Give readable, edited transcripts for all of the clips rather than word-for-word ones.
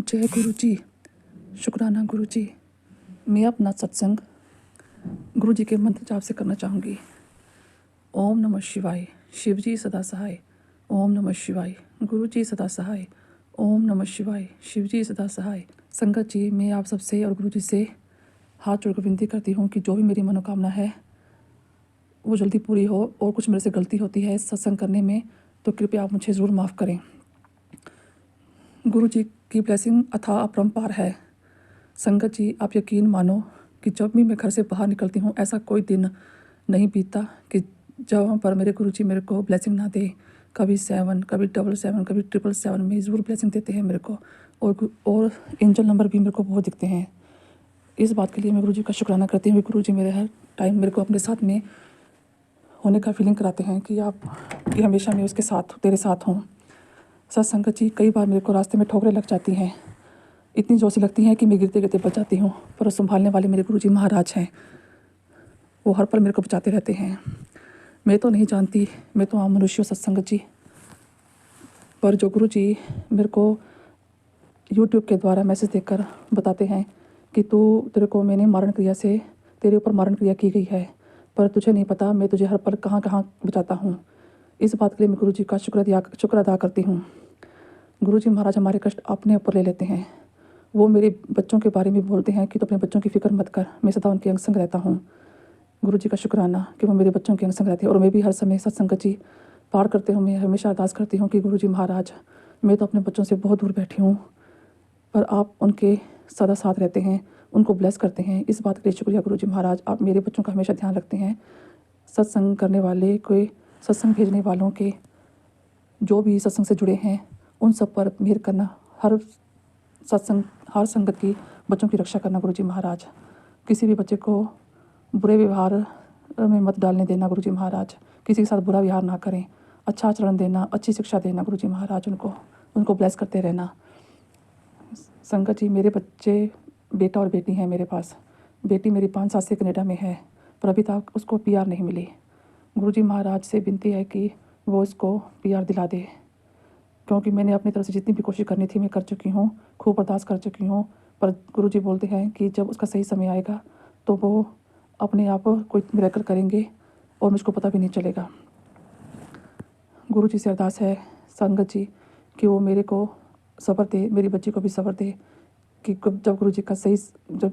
जय गुरु जी। शुक्राना गुरु जी। मैं अपना सत्संग गुरु जी के मंत्र जाप से करना चाहूँगी। ओम नमः शिवाय। शिव जी सदा सहाय। ओम नमः शिवाय। गुरु जी सदा सहाय। ओम नमः शिवाय। शिव जी सदा सहाय। संगत जी, मैं आप सबसे और गुरु जी से हाथ जोड़कर विनती करती हूँ कि जो भी मेरी मनोकामना है वो जल्दी पूरी हो, और कुछ मेरे से गलती होती है सत्संग करने में तो कृपया आप मुझे ज़रूर माफ़ करें। गुरु जी की ब्लेसिंग अथाह अपरंपार है। संगत जी, आप यकीन मानो कि जब भी मैं घर से बाहर निकलती हूँ ऐसा कोई दिन नहीं बीतता कि जहाँ पर मेरे गुरु जी मेरे को ब्लेसिंग ना दे। कभी 7, कभी 777, कभी 777 में ज़रूर ब्लेसिंग देते हैं मेरे को, और एंजल नंबर भी मेरे को बहुत दिखते हैं। इस बात के लिए मैं गुरु जी का शुक्राना करती हूँ कि गुरु जी मेरे हर टाइम मेरे को अपने साथ में होने का फीलिंग कराते हैं कि हमेशा मैं उसके साथ तेरे साथ हूँ। सत्संगत जी, कई बार मेरे को रास्ते में ठोकरें लग जाती हैं, इतनी जोर से लगती हैं कि मैं गिरते गिरते बच जाती हूँ, पर संभालने वाले मेरे गुरुजी महाराज हैं, वो हर पल मेरे को बचाते रहते हैं। मैं तो नहीं जानती, मैं तो आम मनुष्य हूँ सत्संगत जी, पर जो गुरुजी मेरे को यूट्यूब के द्वारा मैसेज देकर बताते हैं कि तेरे को मैंने मारण क्रिया से तेरे ऊपर मारण क्रिया की गई है, पर तुझे नहीं पता मैं तुझे हर पल कहाँ कहाँ बचाता हूँ। इस बात के लिए मैं गुरुजी का शुक्र अदा करती हूँ। गुरुजी महाराज हमारे कष्ट अपने ऊपर ले लेते हैं। वो मेरे बच्चों के बारे में बोलते हैं कि तो अपने बच्चों की फिक्र मत कर, मैं सदा उनके अंग संग रहता हूँ। गुरु जी का शुक्राना कि वो मेरे बच्चों के अंग संग रहते हैं, और मैं भी हर समय सत्संगत जी पाठ करते हूँ। मैं हमेशा अरदास करती हूँ कि गुरु जी महाराज, मैं तो अपने बच्चों से बहुत दूर बैठी हूँ, पर आप उनके सदा साथ रहते हैं, उनको ब्लेस करते हैं। इस बात के लिए शुक्रिया गुरु जी महाराज, आप मेरे बच्चों का हमेशा ध्यान रखते हैं। सत्संग करने वाले कोई सत्संग भेजने वालों के जो भी सत्संग से जुड़े हैं उन सब पर मेहर करना, हर संगत की बच्चों की रक्षा करना गुरु जी महाराज। किसी भी बच्चे को बुरे व्यवहार में मत डालने देना गुरु जी महाराज, किसी के साथ बुरा व्यवहार ना करें, अच्छा आचरण देना, अच्छी शिक्षा देना गुरु जी महाराज, उनको ब्लेस करते रहना। संगत जी, मेरे बच्चे बेटा और बेटी हैं मेरे पास। बेटी मेरी 5 साल से कनाडा में है, पर अभी तक उसको PR नहीं मिली। गुरु जी महाराज से विनती है कि वो इसको PR दिला दे, क्योंकि मैंने अपनी तरफ से जितनी भी कोशिश करनी थी मैं कर चुकी हूँ, खूब बर्दाश्त कर चुकी हूँ, पर गुरुजी बोलते हैं कि जब उसका सही समय आएगा तो वो अपने आप कोई मिरेकल करेंगे और मुझको पता भी नहीं चलेगा। गुरुजी से अरदास है संगत जी कि वो मेरे को सब्र दे, मेरी बच्ची को भी सब्र दे, कि जब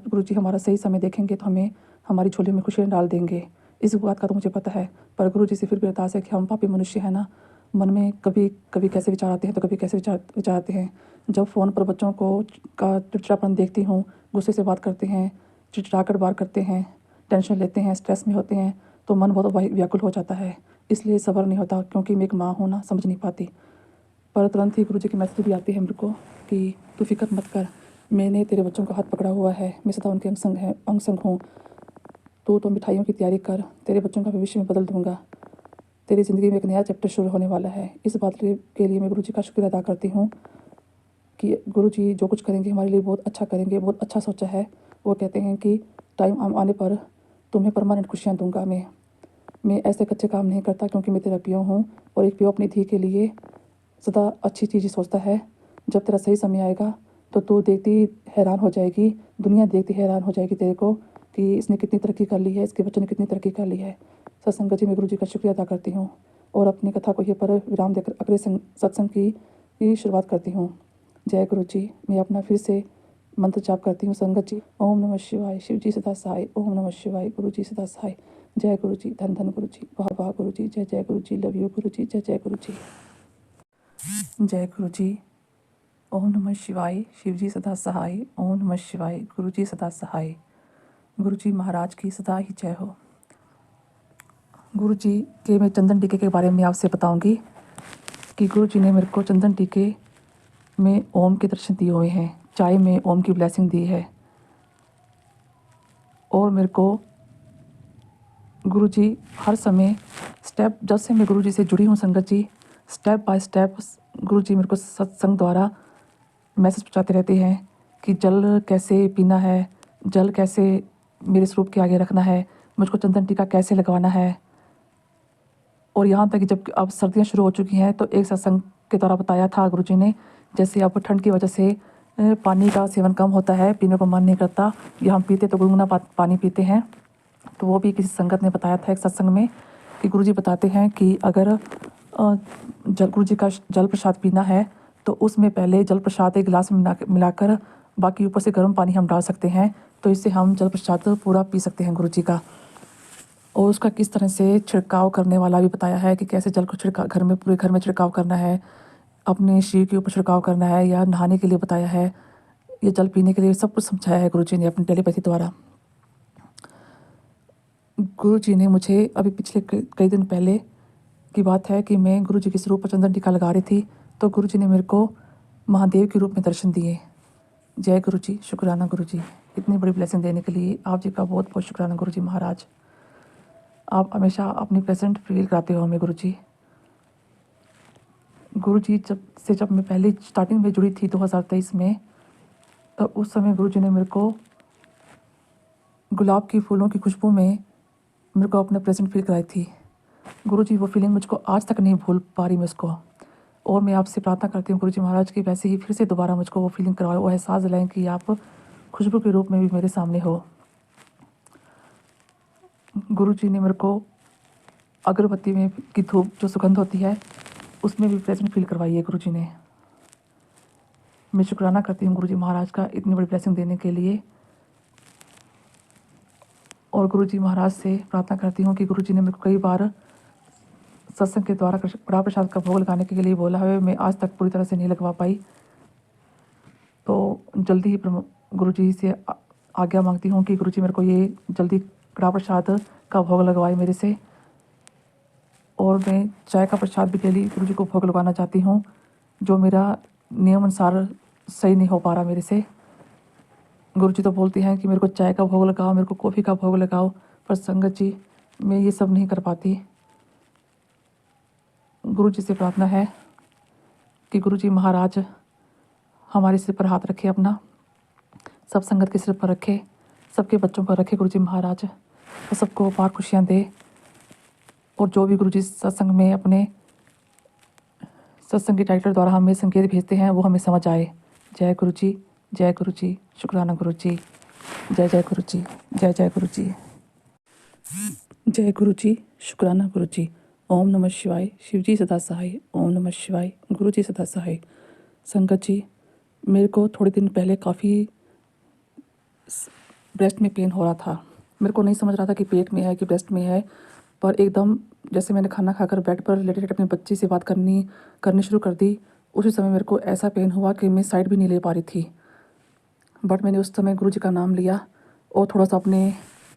गुरुजी हमारा सही समय देखेंगे तो हमें हमारी झोली में खुशियाँ डाल देंगे। इस बात का तो मुझे पता है, पर गुरुजी से फिर भी अरदास है कि हम पापी मनुष्य हैं ना, मन में कभी कभी कैसे विचार आते हैं तो कभी कैसे विचार आते हैं। जब फ़ोन पर बच्चों का चिड़चिड़ापन देखती हूँ, गुस्से से बात करते हैं, चिड़चिड़ाकर बात करते हैं, टेंशन लेते हैं, स्ट्रेस में होते हैं, तो मन बहुत व्याकुल हो जाता है। इसलिए सब्र नहीं होता, क्योंकि मैं एक माँ हूँ ना, समझ नहीं पाती। पर तुरंत ही गुरुजी की मैसेज भी आती है मेरे को कि तू फिक्र मत कर, मैंने तेरे बच्चों का हाथ पकड़ा हुआ है, मैं सदा उनके अंग संग हूँ। तो मिठाइयों की तैयारी कर, तेरे बच्चों का भविष्य में बदल दूंगा, तेरी ज़िंदगी में एक नया चैप्टर शुरू होने वाला है। इस बात के लिए मैं गुरुजी का शुक्र अदा करती हूँ कि गुरुजी जो कुछ करेंगे हमारे लिए बहुत अच्छा करेंगे, बहुत अच्छा सोचा है। वो कहते हैं कि टाइम आने पर तुम्हें परमानेंट खुशियाँ दूंगा। मैं ऐसे कच्चे काम नहीं करता, क्योंकि मैं तेरा पियो हूँ, और एक पियो अपनी धी के लिए सदा अच्छी चीज़ सोचता है। जब तेरा सही समय आएगा तो तू देखती हैरान हो जाएगी, दुनिया देखती हैरान हो जाएगी तेरे को कि इसने कितनी तरक्की कर ली है, इसके बच्चों ने कितनी तरक्की कर ली है। सत्संगत जी, मैं गुरु जी का शुक्रिया अदा करती हूँ, और अपनी कथा को ये पर विराम देकर अगले सत्संग की शुरुआत करती हूँ। जय गुरु जी। मैं अपना फिर से मंत्र जाप करती हूँ संगत जी। ओम नमः शिवाय। शिव जी सदा सहाय। ओम नमः शिवाय। गुरु जी सदा सहाय। जय गुरु जी। धन धन गुरु जी। वाह वाह गुरु जी। जय जय गुरु जी। लव यू गुरु जी। जय जय गुरु जी। जय गुरु जी। ओम नमः शिवाय। शिव जी सदा सहाय। ओम नमः शिवाय। गुरु जी सदा सहाय। गुरु जी महाराज की सदा ही जय हो। गुरु जी के मैं चंदन टीके के बारे में आपसे बताऊंगी कि गुरु जी ने मेरे को चंदन टीके में ओम के दर्शन दिए हुए हैं, चाय में ओम की ब्लेसिंग दी है, और मेरे को गुरु जी हर समय जब से मैं गुरु जी से जुड़ी हूँ संगत जी, स्टेप बाय स्टेप गुरु जी मेरे को सत्संग द्वारा मैसेज पहुँचाते रहते हैं कि जल कैसे पीना है, जल कैसे मेरे स्वरूप के आगे रखना है, मुझको चंदन टीका कैसे लगवाना है। और यहाँ तक कि जब अब सर्दियाँ शुरू हो चुकी हैं तो एक सत्संग के द्वारा बताया था गुरु जी ने, जैसे अब ठंड की वजह से पानी का सेवन कम होता है, पीने को मन नहीं करता, या हम पीते तो गुनगुना पानी पीते हैं। तो वो भी किसी संगत ने बताया था एक सत्संग में कि गुरुजी बताते हैं कि अगर गुरुजी का जल प्रसाद पीना है तो उसमें पहले जल प्रसाद एक गिलास में मिलाकर बाकी ऊपर से गर्म पानी हम डाल सकते हैं, तो इससे हम जल प्रसाद पूरा पी सकते हैं गुरुजी का। और उसका किस तरह से छिड़काव करने वाला भी बताया है कि कैसे जल को पूरे घर में छिड़काव करना है, अपने शरीर के ऊपर छिड़काव करना है, या नहाने के लिए बताया है, ये जल पीने के लिए सब कुछ समझाया है गुरुजी ने अपनी टेलीपैथी द्वारा। गुरुजी ने मुझे अभी पिछले कई दिन पहले की बात है कि मैं गुरुजी के स्वरूप पर चंदन टीका लगा रही थी, तो गुरुजी ने मेरे को महादेव के रूप में दर्शन दिए। जय गुरुजी, शुक्राना गुरुजी, इतनी बड़ी ब्लेसिंग देने के लिए आप जी का बहुत बहुत शुक्राना गुरुजी महाराज। आप हमेशा अपनी प्रेजेंट फील कराते हो हमें गुरुजी। गुरुजी जब मैं पहले स्टार्टिंग में जुड़ी थी 2023 में, तब उस समय गुरुजी ने मेरे को गुलाब के फूलों की खुशबू में मेरे को अपना प्रेजेंट फील कराई थी। गुरुजी वो फीलिंग मुझको आज तक नहीं भूल पा रही मैं उसको, और मैं आपसे प्रार्थना करती हूँ गुरुजी महाराज की वैसे ही फिर से दोबारा मुझको वो फीलिंग करवाए, वो एहसास दिलाएं कि आप खुशबू के रूप में भी मेरे सामने हो। गुरुजी ने मेरे को अगरबत्ती में की धूप जो सुगंध होती है उसमें भी प्रेजेंट फील करवाई है गुरुजी ने। मैं शुक्राना करती हूँ गुरुजी महाराज का इतनी बड़ी ब्लेसिंग देने के लिए, और गुरुजी महाराज से प्रार्थना करती हूँ कि गुरुजी ने मेरे को कई बार सत्संग के द्वारा कड़ा प्रसाद का भोग लगाने के लिए बोला है, मैं आज तक पूरी तरह से नहीं लगवा पाई। तो जल्दी ही गुरुजी से आज्ञा मांगती हूँ कि गुरुजी मेरे को ये जल्दी कड़ा प्रसाद का भोग लगवाए मेरे से। और मैं चाय का प्रसाद भी डेली गुरुजी को भोग लगाना चाहती हूँ, जो मेरा नियम अनुसार सही नहीं हो पा रहा मेरे से। गुरुजी तो बोलते हैं कि मेरे को चाय का भोग लगाओ, मेरे को कॉफ़ी का भोग लगाओ, पर संगत जी मैं ये सब नहीं कर पाती। गुरुजी से प्रार्थना है कि गुरुजी महाराज हमारे सिर पर हाथ रखे, अपना सब संगत के सिर पर रखे, सबके बच्चों पर रखे गुरुजी महाराज, और सबको अपार खुशियाँ दे। और जो भी गुरुजी सत्संग में अपने सत्संग के टाइटल द्वारा हमें संकेत भेजते हैं वो हमें समझ आए। जय गुरुजी, जय गुरुजी, शुक्राना गुरुजी, जय जय गुरुजी, जय जय गुरुजी, जय गुरुजी, शुक्राना गुरुजी। ओम नमः शिवाय, शिवजी सदा सहाय, ओम नमः शिवाय, गुरुजी सदा सहाय। संगत जी, मेरे को थोड़े दिन पहले काफ़ी ब्रेस्ट में पेन हो रहा था। मेरे को नहीं समझ रहा था कि पेट में है कि ब्रेस्ट में है, पर एकदम जैसे मैंने खाना खाकर बेड पर लेटे अपने बच्चे से बात करनी शुरू कर दी, उसी समय मेरे को ऐसा पेन हुआ कि मैं साइड भी नहीं ले पा रही थी। बट मैंने उस समय गुरुजी का नाम लिया और थोड़ा सा अपने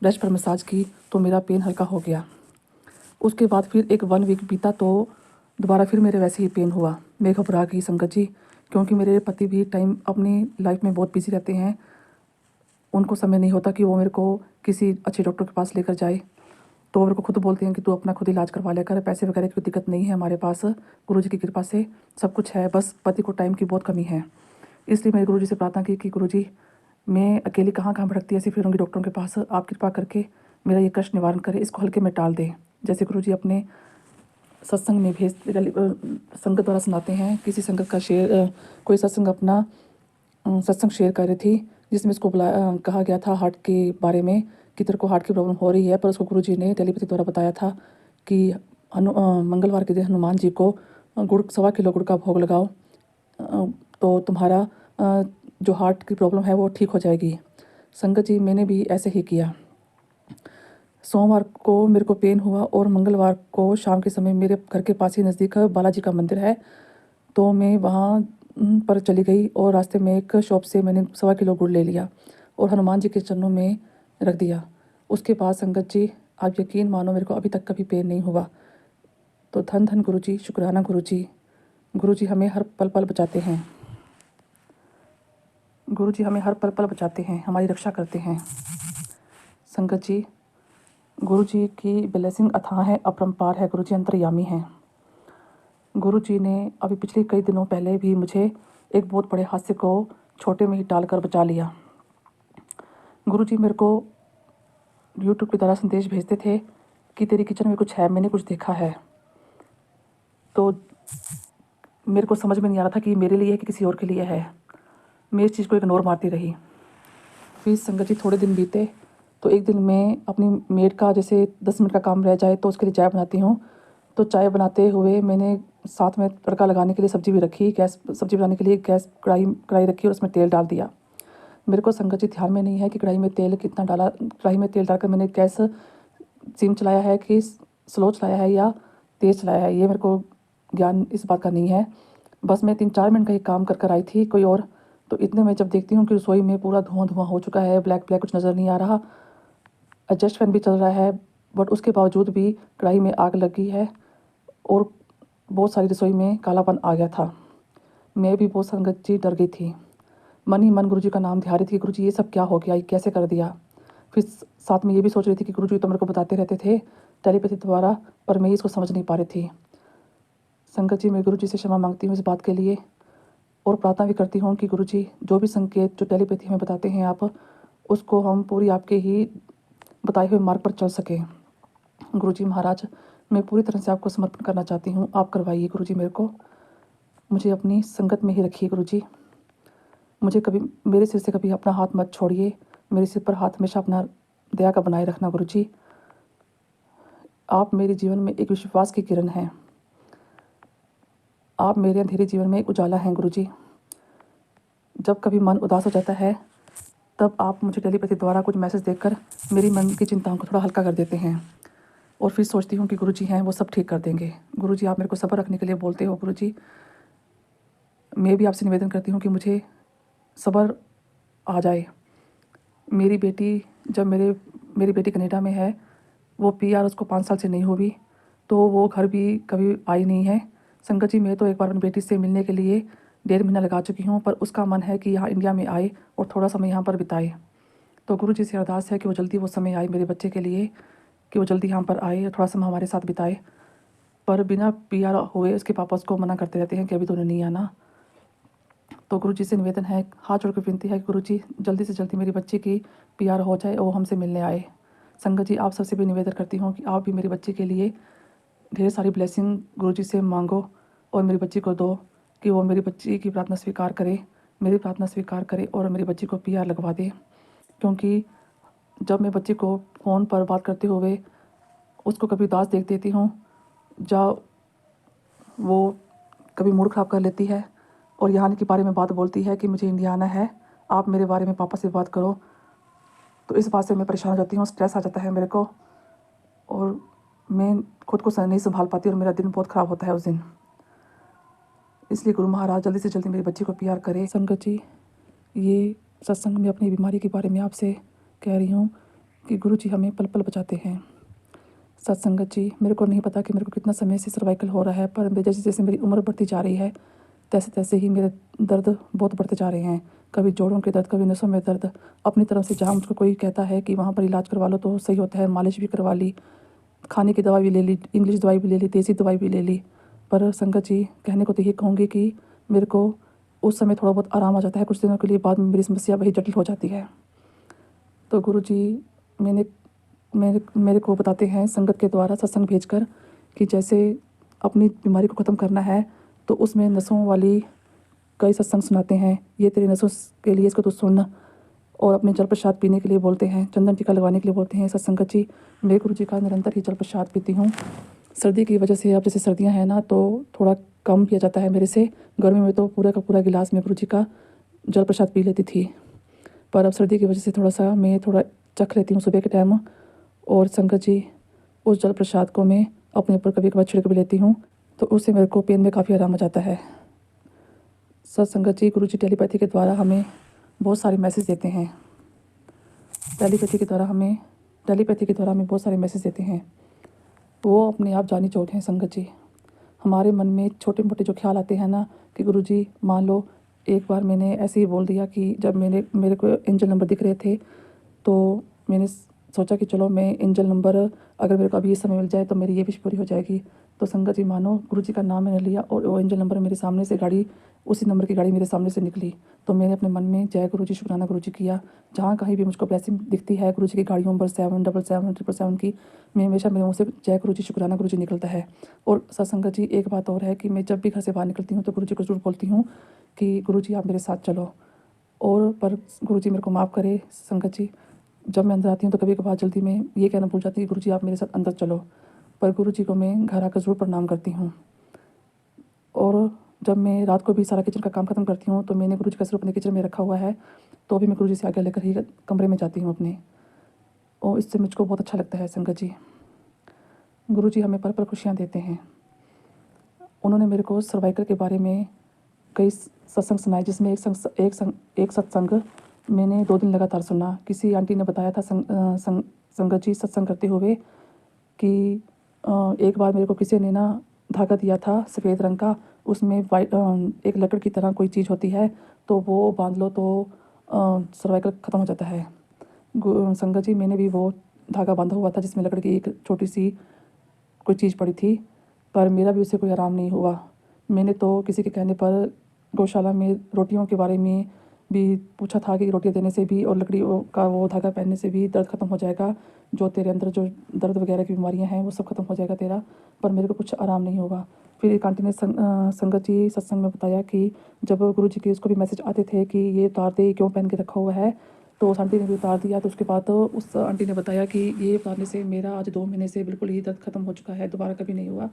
ब्रेस्ट पर मसाज की तो मेरा पेन हल्का हो गया। उसके बाद फिर एक 1 वीक बीता तो दोबारा फिर मेरे वैसे ही पेन हुआ। मैं घबरा गई संगत जी, क्योंकि मेरे पति भी टाइम अपनी लाइफ में बहुत बिजी रहते हैं, उनको समय नहीं होता कि वो मेरे को किसी अच्छे डॉक्टर के पास लेकर जाए। तो मेरे को खुद बोलते हैं कि तू अपना खुद इलाज करवा लिया कर, पैसे वगैरह की कोई दिक्कत नहीं है हमारे पास, गुरुजी की कृपा से सब कुछ है, बस पति को टाइम की बहुत कमी है। इसलिए मैंने गुरुजी से प्रार्थना की कि गुरुजी मैं अकेली कहाँ कहाँ भटकती ऐसी फिरूंगी डॉक्टरों के पास, आप कृपा करके मेरा ये कष्ट निवारण करें, इसको हल्के में टाल दें। जैसे गुरुजी अपने सत्संग में संगत द्वारा सुनाते हैं, किसी संगत का कोई सत्संग अपना सत्संग शेयर कर रही थी, जिसमें इसको कहा गया था हार्ट के बारे में कि तेरे को हार्ट की प्रॉब्लम हो रही है, पर उसको गुरुजी ने टेलीपैथी द्वारा बताया था कि मंगलवार के दिन हनुमान जी को 1.25 किलो गुड़ का भोग लगाओ, तो तुम्हारा जो हार्ट की प्रॉब्लम है वो ठीक हो जाएगी। संगत जी मैंने भी ऐसे ही किया। सोमवार को मेरे को पेन हुआ और मंगलवार को शाम के समय मेरे घर के पास ही नज़दीक बालाजी का मंदिर है, तो मैं वहाँ पर चली गई और रास्ते में एक शॉप से मैंने 1.25 किलो गुड़ ले लिया और हनुमान जी के चरणों में रख दिया। उसके बाद संगत जी आप यकीन मानो मेरे को अभी तक कभी पेन नहीं हुआ। तो धन धन गुरुजी, शुक्राना गुरुजी। गुरुजी हमें हर पल पल बचाते हैं, गुरुजी हमें हर पल पल बचाते हैं, हमारी रक्षा करते हैं। संगत जी गुरुजी की ब्लेसिंग अथाह है, अपरंपार है, गुरुजी अंतर्यामी हैं। गुरुजी ने अभी पिछले कई दिनों पहले भी मुझे एक बहुत बड़े हादसे को छोटे में ही टालकर बचा लिया। गुरुजी मेरे को यूट्यूब के द्वारा संदेश भेजते थे कि तेरी किचन में कुछ है, मैंने कुछ देखा है। तो मेरे को समझ में नहीं आ रहा था कि मेरे लिए है कि किसी और के लिए है। मैं इस चीज़ को इग्नोर मारती रही। फिर संगत जी थोड़े दिन बीते तो एक दिन मैं अपनी मेड का जैसे 10 मिनट का काम रह जाए तो उसके लिए चाय बनाती हूँ। तो चाय बनाते हुए मैंने साथ में तड़का लगाने के लिए सब्ज़ी भी रखी। सब्ज़ी बनाने के लिए गैस कढ़ाई रखी और उसमें तेल डाल दिया। मेरे को संगत जी ध्यान में नहीं है कि कढ़ाई में तेल कितना डाला। कढ़ाई में तेल डालकर मैंने गैस सिम चलाया है कि स्लो चलाया है या तेज़ चलाया है, ये मेरे को ज्ञान इस बात का नहीं है। बस मैं 3-4 मिनट का ही काम कर आई थी कोई और। तो इतने में जब देखती हूँ कि रसोई में पूरा धुआं हो चुका है, ब्लैक ब्लैक कुछ नज़र नहीं आ रहा। एडजस्ट फैन भी चल रहा है बट उसके बावजूद भी कढ़ाई में आग लगी है और बहुत सारी रसोई में कालापन आ गया था। मैं भी बहुत संगत जी डर गई थी। मन ही मन गुरुजी का नाम ध्या रही थी, गुरुजी ये सब क्या हो गया, ये कैसे कर दिया। फिर साथ में ये भी सोच रही थी कि गुरुजी तो मेरे को बताते रहते थे टेलीपैथी द्वारा, पर मैं इसको समझ नहीं पा रही थी। संगत जी मैं गुरुजी से क्षमा मांगती हूँ इस बात के लिए और प्रार्थना भी करती हूँ कि गुरुजी जो भी संकेत जो टेलीपैथी हमें बताते हैं आप, उसको हम पूरी आपके ही बताए हुए मार्ग पर चल सकें। गुरुजी महाराज मैं पूरी तरह से आपको समर्पण करना चाहती हूँ, आप करवाइए गुरुजी मेरे को, मुझे अपनी संगत में ही रखिए गुरुजी। मुझे कभी मेरे सिर से कभी अपना हाथ मत छोड़िए, मेरे सिर पर हाथ हमेशा अपना दया का बनाए रखना गुरुजी। आप मेरे जीवन में एक विश्वास की किरण हैं, आप मेरे अंधेरे जीवन में एक उजाला हैं गुरुजी। जब कभी मन उदास हो जाता है तब आप मुझे टेलीपैथी द्वारा कुछ मैसेज देकर मेरी मन की चिंताओं को थोड़ा हल्का कर देते हैं और फिर सोचती हूँ कि गुरुजी हैं वो सब ठीक कर देंगे। गुरुजी आप मेरे को सब्र रखने के लिए बोलते हो गुरुजी। मैं भी आपसे निवेदन करती हूँ कि मुझे सब्र आ जाए। मेरी बेटी जब मेरी बेटी कनाडा में है, वो पीआर उसको 5 साल से नहीं हुई, तो वो घर भी कभी आई नहीं है। संगत जी मैं तो एक बार अपनी बेटी से मिलने के लिए 1.5 महीना लगा चुकी हूँ, पर उसका मन है कि यहाँ इंडिया में आए और थोड़ा समय यहाँ पर बिताए। तो गुरु जी से अरदास है कि वो जल्दी वो समय आए मेरे बच्चे के लिए, कि वो जल्दी यहाँ पर आए और थोड़ा समय हमारे साथ बिताए। पर बिना पीआर हुए उसके पापा उसको मना करते रहते हैं कि अभी तो नहीं आना। तो गुरु जी से निवेदन है, हाथ जोड़ कर विनती है कि गुरु जी जल्दी से जल्दी मेरी बच्ची की पीआर हो जाए और वो हमसे मिलने आए। संगत जी आप सबसे भी निवेदन करती हूँ कि आप भी मेरी बच्ची के लिए ढेर सारी ब्लेसिंग गुरु जी से मांगो और मेरी बच्ची को दो कि वो मेरी बच्ची की प्रार्थना स्वीकार करे, मेरी प्रार्थना स्वीकार करे और मेरी बच्ची को पीआर लगवा दे। क्योंकि जब मैं बच्ची को फ़ोन पर बात करते हुए उसको कभी उदास देख देती हूँ, जब वो कभी मूड ख़राब कर लेती है और यहाँ के बारे में बात बोलती है कि मुझे इंडिया आना है, आप मेरे बारे में पापा से बात करो, तो इस बात से मैं परेशान हो जाती हूँ, स्ट्रेस आ जाता है मेरे को और मैं खुद को नहीं संभाल पाती और मेरा दिन बहुत ख़राब होता है उस दिन। इसलिए गुरु महाराज जल्दी से जल्दी मेरी बच्ची को प्यार करें। संगत जी ये सत्संग में अपनी बीमारी के बारे में आपसे कह रही हूँ कि गुरु जी हमें पल पल बचाते हैं। सत्संगत जी मेरे को नहीं पता कि मेरे को कितना समय से सर्वाइकल हो रहा है, पर जैसे जैसे मेरी उम्र बढ़ती जा रही है तैसे तैसे ही मेरे दर्द बहुत बढ़ते जा रहे हैं। कभी जोड़ों के दर्द, कभी नसों में दर्द। अपनी तरफ से जहाँ मुझको कोई कहता है कि वहाँ पर इलाज करवा लो तो सही होता है, मालिश भी करवा ली, खाने की दवा भी ले ली, इंग्लिश दवाई भी ले ली, देसी दवाई भी ले ली, पर संगत जी कहने को तो ये कहूँगी कि मेरे को उस समय थोड़ा बहुत आराम आ जाता है, कुछ दिनों के लिए बाद में मेरी समस्या वही जटिल हो जाती है। तो गुरु जी मेरे को बताते हैं संगत के द्वारा सत्संग भेजकर कि जैसे अपनी बीमारी को ख़त्म करना है तो उसमें नसों वाली कई सत्संग सुनाते हैं, ये तेरे नसों के लिए इसको तो सुन, और अपने जल प्रसाद पीने के लिए बोलते हैं, चंदन टीका लगवाने के लिए बोलते हैं। सत्संगत जी मैं गुरु जी का निरंतर ही जल प्रसाद पीती हूँ। सर्दी की वजह से अब जैसे सर्दियाँ हैं ना तो थोड़ा कम पिया जाता है मेरे से। गर्मी में तो पूरा का पूरा गिलास में गुरु जी का जल प्रसाद पी लेती थी, पर अब सर्दी की वजह से मैं थोड़ा चख लेती हूँ सुबह के टाइम। और संगत जी उस जल प्रसाद को मैं अपने ऊपर कभी कभार छिड़क भी लेती हूँ, तो उससे मेरे को पेन में काफ़ी आराम आ जाता है। सत्संगत जी गुरु जी टेलीपैथी के द्वारा हमें बहुत सारे मैसेज देते हैं। टेलीपैथी के द्वारा हमें बहुत सारे मैसेज देते हैं। वो अपने आप जानी चोट हैं संगत जी। हमारे मन में छोटे मोटे जो ख्याल आते हैं ना कि गुरुजी मान लो एक बार मैंने ऐसे ही बोल दिया कि जब मेरे को एंजल नंबर दिख रहे थे तो मैंने सोचा कि चलो मैं एंजल नंबर अगर मेरे को अभी इस समय मिल जाए तो मेरी ये विश पूरी हो जाएगी। तो संगत जी मानो गुरुजी का नाम मैंने लिया और वो एंजल नंबर मेरे सामने से गाड़ी, उसी नंबर की गाड़ी मेरे सामने से निकली। तो मैंने अपने मन में जय गुरुजी शुक्राना गुरुजी किया। जहाँ कहीं भी मुझको ब्लेसिंग दिखती है गुरुजी की गाड़ियों नंबर 777 की, मैं हमेशा मेरे मुँह से जय गुरुजी शुक्राना गुरुजी निकलता है। और सत्संगत जी एक बात और है कि मैं जब भी घर से बाहर निकलती हूँ तो गुरुजी को जरूर बोलती हूँ कि गुरुजी आप मेरे साथ चलो। और पर गुरुजी मेरे को माफ़ करे संगत जी, जब मैं अंदर आती हूँ तो कभी-कभार जल्दी में ये कहना भूल जाती हूँ, गुरुजी आप मेरे साथ अंदर चलो। पर गुरुजी को मैं घर आकर ज़रूर प्रणाम करती हूँ। और जब मैं रात को भी सारा किचन का काम ख़त्म करती हूँ, तो मैंने गुरुजी का स्वरूप अपने किचन में रखा हुआ है, तो भी मैं गुरुजी से आज्ञा लेकर ही कमरे में जाती हूँ अपने। और इससे मुझको बहुत अच्छा लगता है संगत जी। गुरुजी हमें पल-पल खुशियाँ देते हैं। उन्होंने मेरे को सर्वाइकल के बारे में कई सत्संग सुनाए, जिसमें एक सत्संग मैंने 2 दिन लगातार सुना। किसी आंटी ने बताया था संगत जी सत्संग करते हुए कि एक बार मेरे को किसी ने ना धागा दिया था सफ़ेद रंग का, उसमें एक लकड़ की तरह कोई चीज़ होती है, तो वो बांध लो तो सर्वाइकल ख़त्म हो जाता है। संगत जी मैंने भी वो धागा बांधा हुआ था जिसमें लकड़ की एक छोटी सी कोई चीज़ पड़ी थी, पर मेरा भी उससे कोई आराम नहीं हुआ। मैंने तो किसी के कहने पर गौशाला में रोटियों के बारे में भी पूछा था कि रोटियां देने से भी और लकड़ियों का वो धागा पहनने से भी दर्द ख़त्म हो जाएगा, जो तेरे अंदर जो दर्द वगैरह की बीमारियां हैं वो सब ख़त्म हो जाएगा तेरा, पर मेरे को कुछ आराम नहीं होगा। फिर एक आंटी ने संगत जी सत्संग में बताया कि जब गुरु जी के उसको भी मैसेज आते थे कि ये उतार दे, क्यों पहन के रखा हुआ है, तो उस आंटी ने भी उतार दिया। तो उसके बाद तो उस आंटी ने बताया कि ये उतारने से मेरा आज 2 महीने से बिल्कुल ही दर्द ख़त्म हो चुका है, दोबारा कभी नहीं हुआ।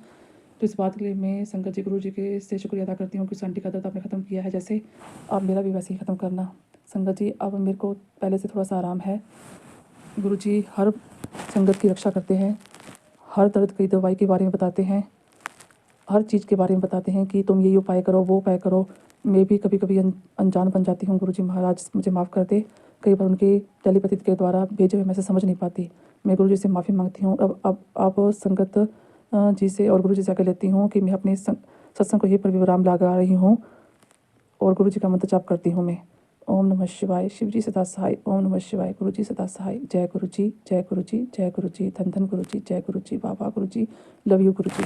तो इस बात के लिए मैं संगत जी गुरु जी के से शुक्रिया अदा करती हूँ कि उस आंटी का दर्द आपने ख़त्म किया है, जैसे आप मेरा भी वैसे ही ख़त्म करना। संगत जी अब मेरे को पहले से थोड़ा सा आराम है। गुरु जी हर संगत की रक्षा करते हैं, हर दर्द की दवाई के बारे में बताते हैं, हर चीज़ के बारे में बताते हैं कि तुम ये उपाय करो, वो उपाय करो। मैं भी कभी-कभी अनजान बन जाती हूँ, गुरुजी महाराज मुझे माफ़ कर दे। कई बार उनके टेलीपैथी के द्वारा भेजे हुए मैसेज समझ नहीं पाती। मैं गुरुजी से माफ़ी माँगती हूँ। अब संगत जी से और गुरुजी से आज्ञा लेती हूँ कि मैं अपने सत्संग को यहीं पर विराम लगा रही हूँ और गुरुजी का मंत्र जाप करती हूँ मैं। ओम नमः शिवाय, शिव जी सदा सहाय। ओम नमः शिवाय, गुरु जी सदा सहाय। जय गुरु जी, जय गुरु जी, जय गुरु जी, धन धन गुरु जी, जय गुरु जी, बाबा गुरु जी, लव यू गुरु जी।